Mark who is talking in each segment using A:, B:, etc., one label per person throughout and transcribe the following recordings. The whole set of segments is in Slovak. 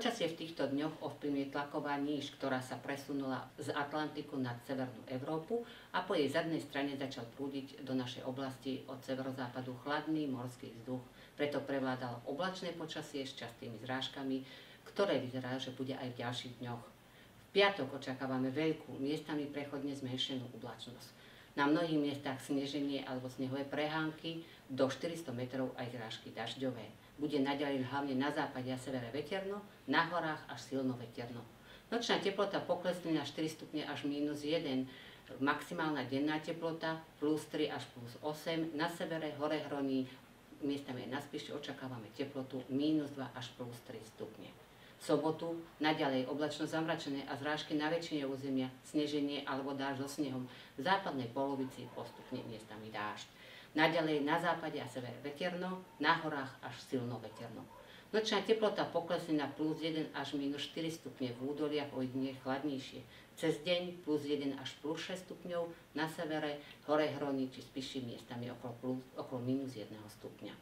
A: Počasie v týchto dňoch ovplyvňuje tlaková níž, ktorá sa presunula z Atlantiku nad severnú Európu a po jej zadnej strane začal prúdiť do našej oblasti od severozápadu chladný morský vzduch. Preto prevládalo oblačné počasie s častými zrážkami, ktoré vyzerá, že bude aj v ďalších dňoch. V piatok očakávame veľkú, miestami prechodne zmenšenú oblačnosť. Na mnohých miestach sneženie alebo snehové prehánky, do 400 metrov aj zrážky dažďové. Bude naďalej hlavne na západe a severe veterno, na horách až silno veterno. Nočná teplota poklesne na 4 stupne až -1, maximálna denná teplota +3 až +8, na severe, hore hroní, miestami aj na Spiši očakávame teplotu -2 až +3 stupne. V sobotu naďalej oblačno zamračené a zrážky na väčšine územia, sneženie alebo dážď so snehom, v západnej polovici postupne miestami dážď. Naďalej na západe a severe veterno, na horách až silno veterno. Nočná teplota poklesne na +1 až -4 stupne, v údoliach ojedinele chladnejšie. Cez deň +1 až +6 stupňov, na severe, hore hroní či Spiši miestami okolo -1 stupňa.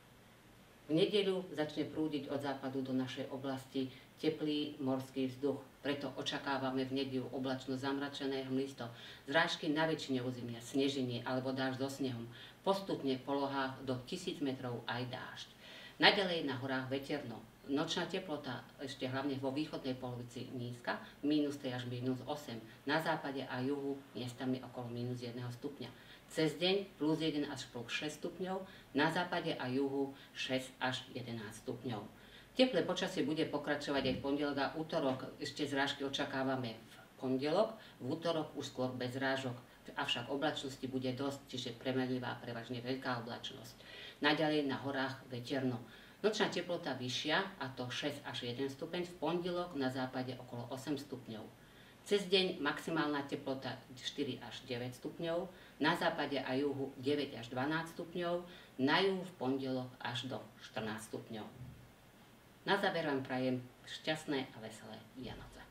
A: V nedeľu začne prúdiť od západu do našej oblasti teplý morský vzduch, preto očakávame v nedeľu oblačno zamračené hmlisto, zrážky na väčšine územia, sneženie alebo dážď so snehom, postupne v polohách do 1000 metrov aj dážď. Naďalej na horách veterno. Nočná teplota ešte hlavne vo východnej polovici nízka, -3 až -8, na západe a juhu miestami okolo -1 stupňa. Cez deň +1 až +6 stupňov, na západe a juhu 6 až 11 stupňov. Teplé počasie bude pokračovať aj v pondelok a útorok. Ešte zrážky očakávame v pondelok, v útorok už skôr bez zrážok, avšak oblačnosti bude dosť, čiže premenlivá, prevažne veľká oblačnosť. Naďalej na horách veterno. Nočná teplota vyššia, a to 6 až 1 stupeň, v pondelok na západe okolo 8 stupňov. Cez deň maximálna teplota 4 až 9 stupňov, na západe a juhu 9 až 12 stupňov, na juhu v pondelok až do 14 stupňov. Na záver vám prajem šťastné a veselé Vianoce.